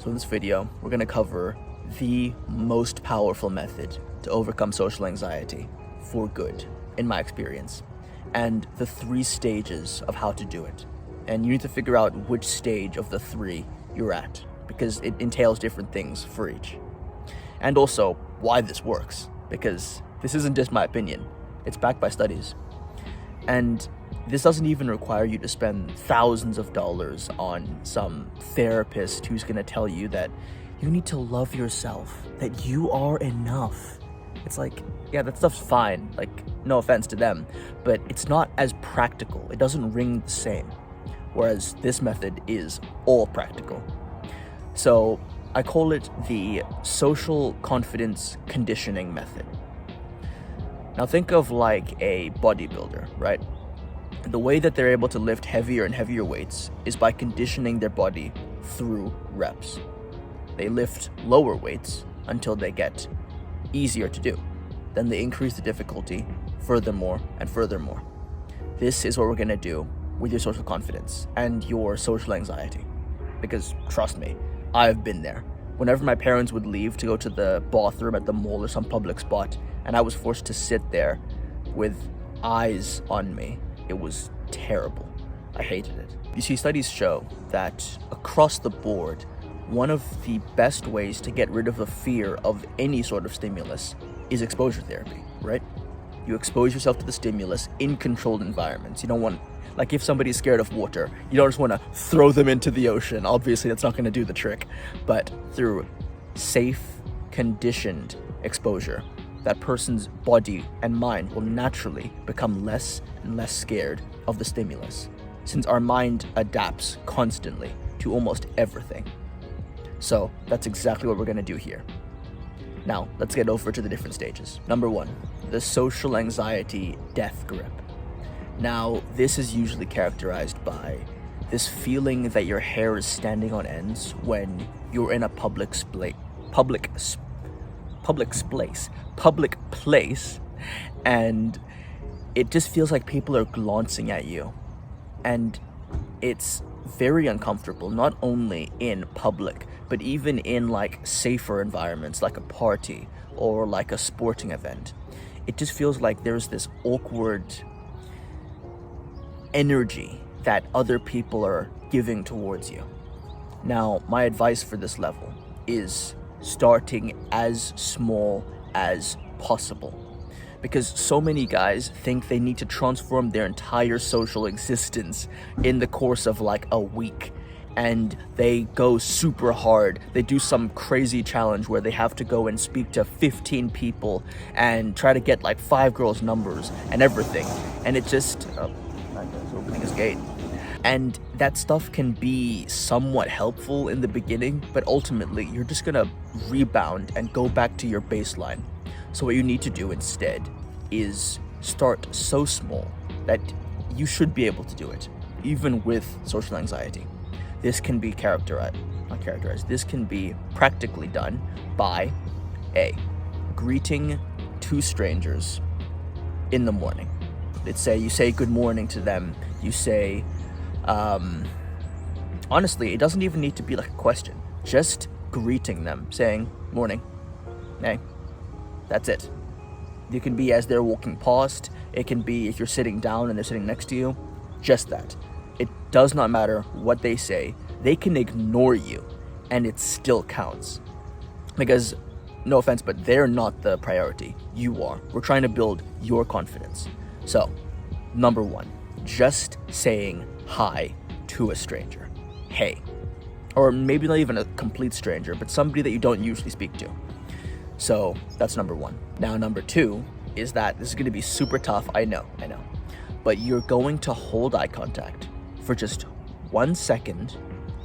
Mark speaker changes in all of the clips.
Speaker 1: So in this video, we're going to cover the most powerful method to overcome social anxiety for good, in my experience, and the 3 stages of how to do it. And you need to figure out which stage of the 3 you're at, because it entails different things for each. And also, why this works, because this isn't just my opinion, it's backed by studies. And this doesn't even require you to spend thousands of dollars on some therapist who's going to tell you that you need to love yourself, that you are enough. It's like, yeah, that stuff's fine, like, no offense to them, but it's not as practical. It doesn't ring the same, whereas this method is all practical. So I call it the social confidence conditioning method. Now think of like a bodybuilder, right? The way that they're able to lift heavier and heavier weights is by conditioning their body through reps. They lift lower weights until they get easier to do. Then they increase the difficulty furthermore and furthermore. This is what we're going to do with your social confidence and your social anxiety. Because trust me, I've been there. Whenever my parents would leave to go to the bathroom at the mall or some public spot, and I was forced to sit there with eyes on me, it was terrible. I hated it. You see, studies show that across the board, one of the best ways to get rid of the fear of any sort of stimulus is exposure therapy, right? You expose yourself to the stimulus in controlled environments. You don't want, like if somebody's scared of water, you don't just want to throw them into the ocean. Obviously, that's not going to do the trick. But through safe, conditioned exposure, that person's body and mind will naturally become less and less scared of the stimulus, since our mind adapts constantly to almost everything. So that's exactly what we're going to do here. Now, let's get over to the different stages. Number 1, the social anxiety death grip. Now, this is usually characterized by this feeling that your hair is standing on ends when you're in a public place, and it just feels like people are glancing at you, and it's very uncomfortable, not only in public but even in like safer environments like a party or like a sporting event. It just feels like there's this awkward energy that other people are giving towards you. Now, my advice for this level is starting as small as possible, because so many guys think they need to transform their entire social existence in the course of like a week, and they go super hard. They do some crazy challenge where they have to go and speak to 15 people and try to get like 5 girls' numbers and everything, and it just opening his gate. And that stuff can be somewhat helpful in the beginning, but ultimately you're just gonna rebound and go back to your baseline. So what you need to do instead is start so small that you should be able to do it, even with social anxiety. This can be this can be practically done by A, greeting 2 strangers in the morning. Let's say you say good morning to them. You say, honestly, it doesn't even need to be like a question. Just greeting them, saying, morning, hey, that's it. You can be as they're walking past. It can be if you're sitting down and they're sitting next to you. Just that. It does not matter what they say. They can ignore you, and it still counts. Because, no offense, but they're not the priority. You are. We're trying to build your confidence. So, number 1, just saying hi to a stranger. Hey. Or maybe not even a complete stranger, but somebody that you don't usually speak to. So that's number 1. Now, number 2 is that this is going to be super tough. I know. But you're going to hold eye contact for just 1 second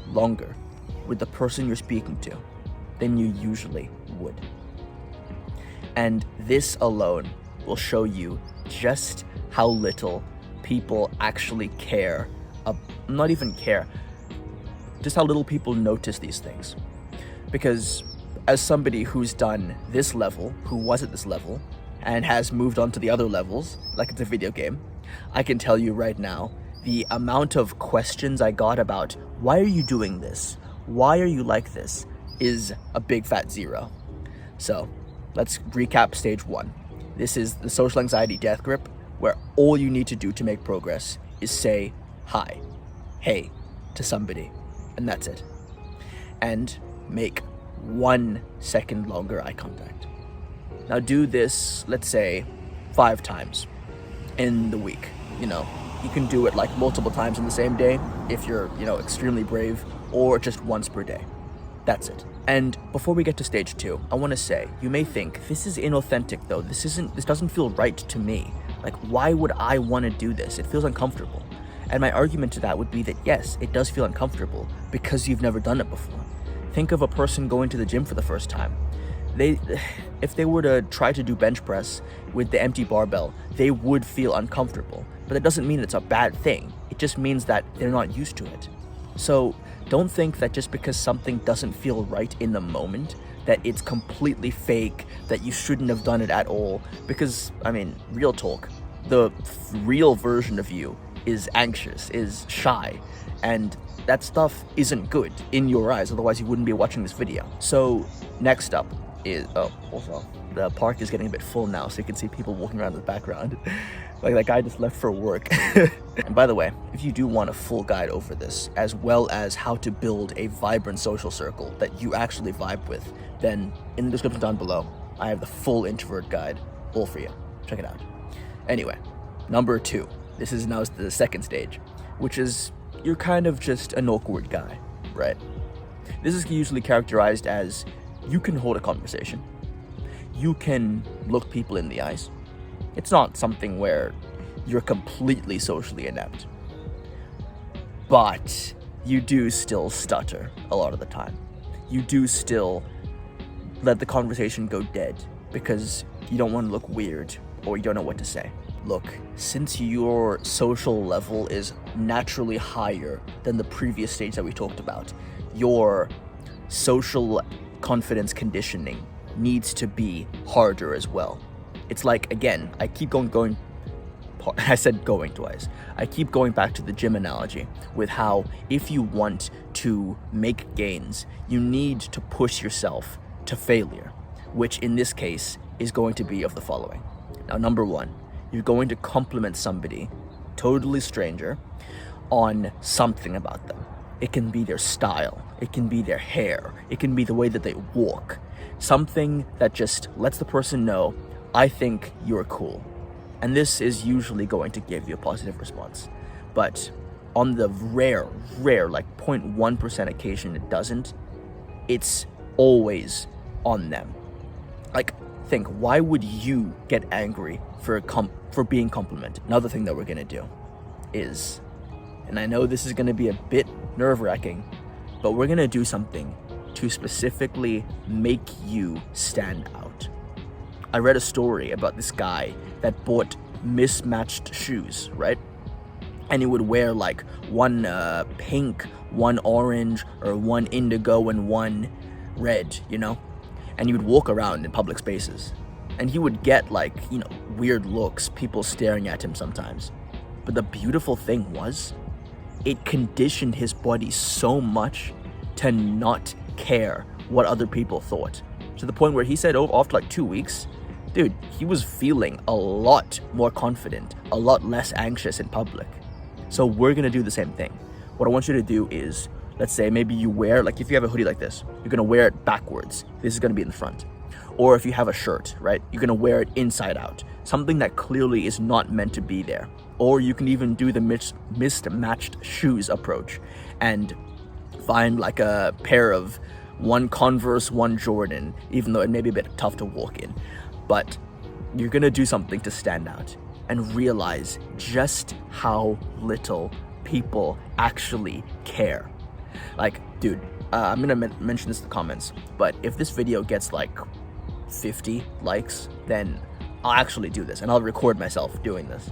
Speaker 1: longer with the person you're speaking to than you usually would. And this alone will show you just how little people actually care. Not even care. Just how little people notice these things. Because as somebody who's done this level, who was at this level, and has moved on to the other levels, like it's a video game, I can tell you right now, the amount of questions I got about, why are you doing this? Why are you like this? is a big fat 0. So let's recap stage 1. This is the social anxiety death grip, where all you need to do to make progress is say hi, hey to somebody, and that's it. And make 1 second longer eye contact. Now do this, let's say, 5 times in the week. You can do it like multiple times in the same day if you're, extremely brave, or just once per day. That's it. And before we get to stage 2, I want to say, you may think, this is inauthentic though, this doesn't feel right to me. Like, why would I want to do this? It feels uncomfortable. And my argument to that would be that yes, it does feel uncomfortable because you've never done it before. Think of a person going to the gym for the first time. If they were to try to do bench press with the empty barbell, they would feel uncomfortable. But that doesn't mean it's a bad thing. It just means that they're not used to it. So don't think that just because something doesn't feel right in the moment, that it's completely fake, that you shouldn't have done it at all. Because, real talk, the real version of you is anxious, is shy, and that stuff isn't good in your eyes, otherwise you wouldn't be watching this video. So next up is, also, the park is getting a bit full now, so you can see people walking around in the background. Like that guy just left for work. And by the way, if you do want a full guide over this, as well as how to build a vibrant social circle that you actually vibe with, then in the description down below, I have the full introvert guide all for you. Check it out. Anyway, number 2. This is now the second stage, which is you're kind of just an awkward guy, right? This is usually characterized as you can hold a conversation. You can look people in the eyes. It's not something where you're completely socially inept. But you do still stutter a lot of the time. You do still let the conversation go dead because you don't want to look weird or you don't know what to say. Look, since your social level is naturally higher than the previous stage that we talked about, your social confidence conditioning needs to be harder as well. It's like, again, I keep going I said going twice. I keep going back to the gym analogy with how if you want to make gains, you need to push yourself to failure, which in this case is going to be of the following. Now, number 1, you're going to compliment somebody, totally stranger, on something about them. It can be their style, it can be their hair, it can be the way that they walk. Something that just lets the person know, I think you're cool. And this is usually going to give you a positive response. But on the rare, like 0.1% occasion it doesn't, it's always on them. Like, think, why would you get angry for being complimented? Another thing that we're gonna do is, and I know this is gonna be a bit nerve-wracking, but we're gonna do something to specifically make you stand out. I read a story about this guy that bought mismatched shoes, right? And he would wear like one pink, one orange, or one indigo and one red, and he would walk around in public spaces. And he would get like, weird looks, people staring at him sometimes. But the beautiful thing was, it conditioned his body so much to not care what other people thought. To the point where he said, after like 2 weeks, dude, he was feeling a lot more confident, a lot less anxious in public. So we're gonna do the same thing. What I want you to do is, let's say maybe you wear, like if you have a hoodie like this, you're gonna wear it backwards. This is gonna be in the front. Or if you have a shirt, right, you're gonna wear it inside out. Something that clearly is not meant to be there. Or you can even do the mismatched shoes approach and find like a pair of one Converse, one Jordan, even though it may be a bit tough to walk in. But you're gonna do something to stand out and realize just how little people actually care. Like, dude, I'm gonna mention this in the comments, but if this video gets like 50 likes, then I'll actually do this and I'll record myself doing this.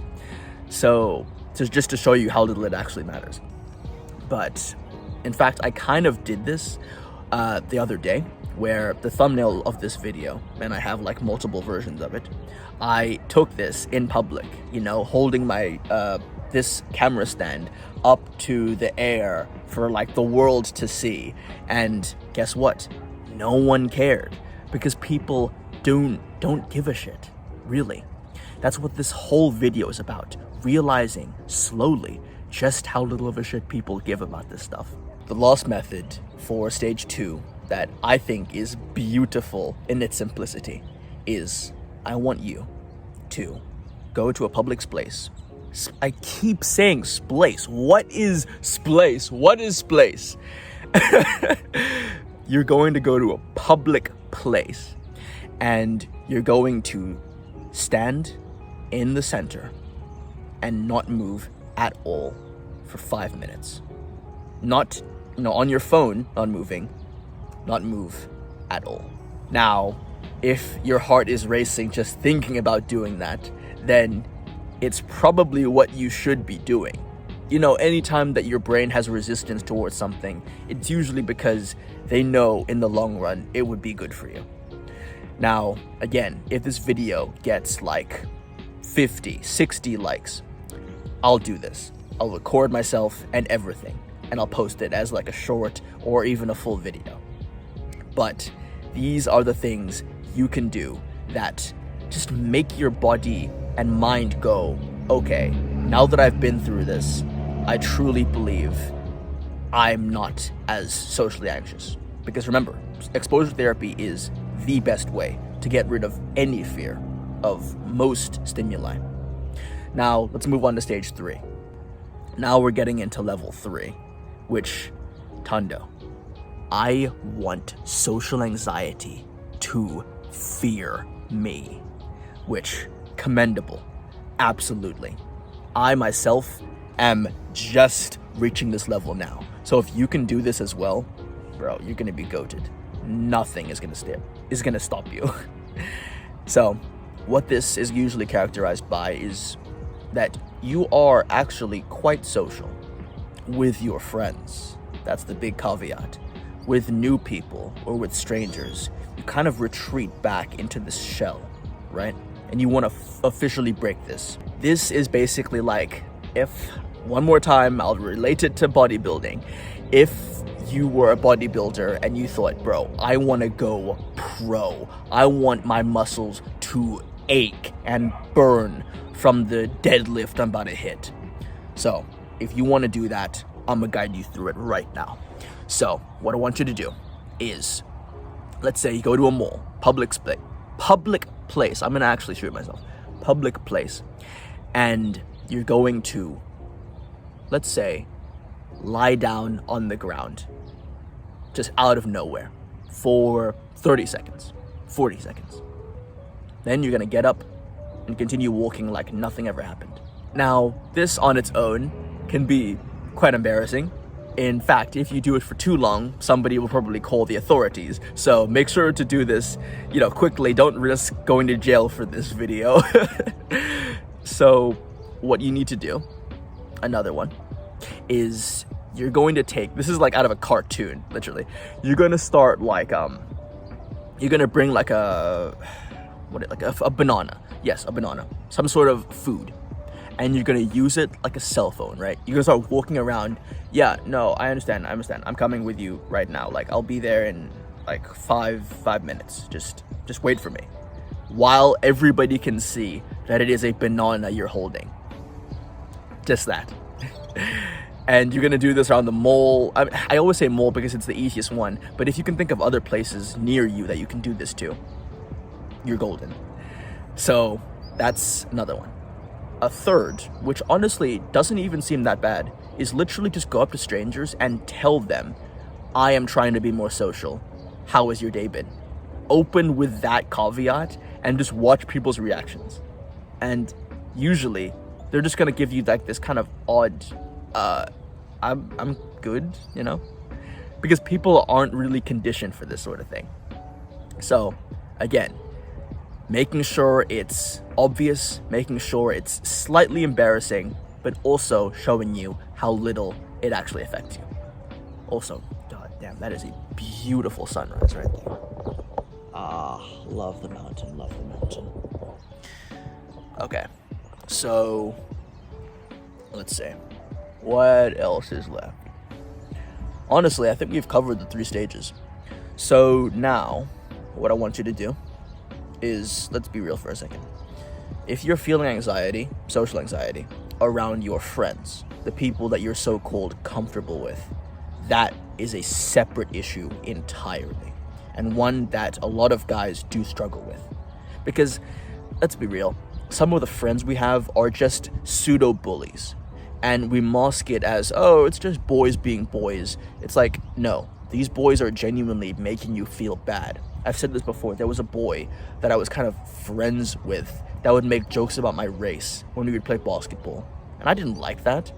Speaker 1: So just to show you how little it actually matters. But in fact, I kind of did this the other day, where the thumbnail of this video, and I have like multiple versions of it, I took this in public, holding my this camera stand up to the air for like the world to see. And guess what? no one cared because people don't give a shit, really. That's what this whole video is about, realizing slowly just how little of a shit people give about this stuff. The last method for stage 2 that I think is beautiful in its simplicity is I want you to go to a public place. I keep saying splace. What is splace? What is splace? You're going to go to a public place and you're going to stand in the center and not move at all for 5 minutes. Not, on your phone, not moving, not move at all. Now, if your heart is racing just thinking about doing that, then it's probably what you should be doing. Anytime that your brain has resistance towards something, it's usually because they know in the long run it would be good for you. Now, again, if this video gets like 50, 60 likes, I'll do this. I'll record myself and everything, and I'll post it as like a short or even a full video. But these are the things you can do that just make your body and mind go, okay, now that I've been through this, I truly believe I'm not as socially anxious. Because remember, exposure therapy is the best way to get rid of any fear of most stimuli. Now, let's move on to stage 3. Now we're getting into level 3, which, Tando, I want social anxiety to fear me, which, commendable, absolutely. I myself am just reaching this level now. So if you can do this as well, bro, you're gonna be goated. Nothing is gonna stop you. So what this is usually characterized by is that you are actually quite social with your friends. That's the big caveat. With new people or with strangers, you kind of retreat back into this shell, right? And you want to officially break this. This is basically like, if, one more time, I'll relate it to bodybuilding. If you were a bodybuilder and you thought, bro, I want to go pro. I want my muscles to ache and burn from the deadlift I'm about to hit. So, if you want to do that, I'm going to guide you through it right now. So, what I want you to do is, let's say you go to a mall, public place. I'm going to actually shoot myself. Public place. And you're going to, let's say, lie down on the ground, just out of nowhere, for 30 seconds, 40 seconds. Then you're going to get up and continue walking like nothing ever happened. Now, this on its own can be quite embarrassing. In fact, if you do it for too long, somebody will probably call the authorities. So make sure to do this, quickly. Don't risk going to jail for this video. So what you need to do, another one, is you're going to take, this is like out of a cartoon, literally. You're going to start like, you're going to bring like a banana. Yes, a banana. Some sort of food. And you're going to use it like a cell phone, right? You're going to start walking around. Yeah, no, I understand. I'm coming with you right now. Like, I'll be there in like five minutes. Just wait for me. While everybody can see that it is a banana you're holding. Just that. And you're going to do this around the mall. I always say mall because it's the easiest one. But if you can think of other places near you that you can do this to, you're golden. So that's another one. A third, which honestly doesn't even seem that bad, is literally just go up to strangers and tell them, I am trying to be more social. How has your day been? Open with that caveat and just watch people's reactions. And usually they're just gonna give you like this kind of odd, I'm good, because people aren't really conditioned for this sort of thing. So again, making sure it's obvious, making sure it's slightly embarrassing, but also showing you how little it actually affects you. Also, god damn, that is a beautiful sunrise right there. Ah, love the mountain, love the mountain. Okay, so let's see. What else is left? Honestly, I think we've covered the 3 stages. So now, what I want you to do is, let's be real for a second. If you're feeling anxiety, social anxiety, around your friends, the people that you're so-called comfortable with, that is a separate issue entirely, and one that a lot of guys do struggle with. Because, let's be real, some of the friends we have are just pseudo-bullies, and we mask it as, oh, it's just boys being boys. It's like, no, these boys are genuinely making you feel bad. I've said this before, there was a boy that I was kind of friends with that would make jokes about my race when we would play basketball. And I didn't like that.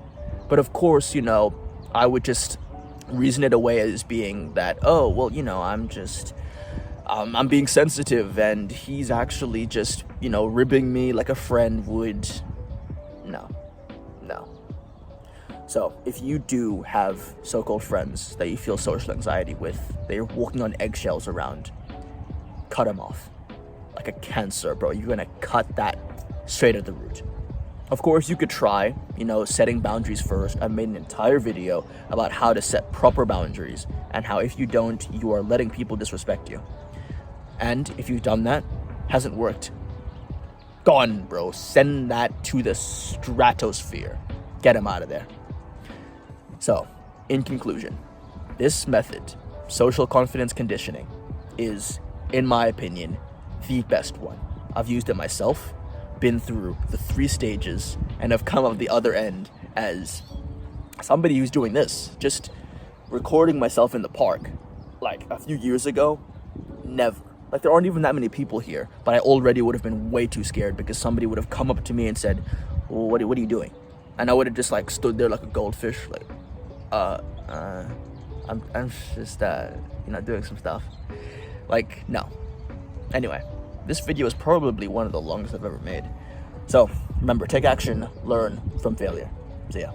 Speaker 1: But of course, I would just reason it away as being that, oh, well, I'm being sensitive and he's actually just, ribbing me like a friend would. No. So if you do have so-called friends that you feel social anxiety with, that you're walking on eggshells around, cut them off. Like a cancer, bro. You're gonna cut that straight at the root. Of course, you could try, setting boundaries first. I made an entire video about how to set proper boundaries and how if you don't, you are letting people disrespect you. And if you've done that, hasn't worked, gone, bro. Send that to the stratosphere. Get him out of there. So, in conclusion, this method, social confidence conditioning, is, in my opinion, the best one. I've used it myself, been through the 3 stages, and have come out the other end as somebody who's doing this, just recording myself in the park. Like, a few years ago, never. Like, there aren't even that many people here, but I already would have been way too scared because somebody would have come up to me and said, well, what are you doing? And I would have just, stood there like a goldfish, I'm just, doing some stuff. No. Anyway, this video is probably one of the longest I've ever made. So, remember, take action, learn from failure. See ya.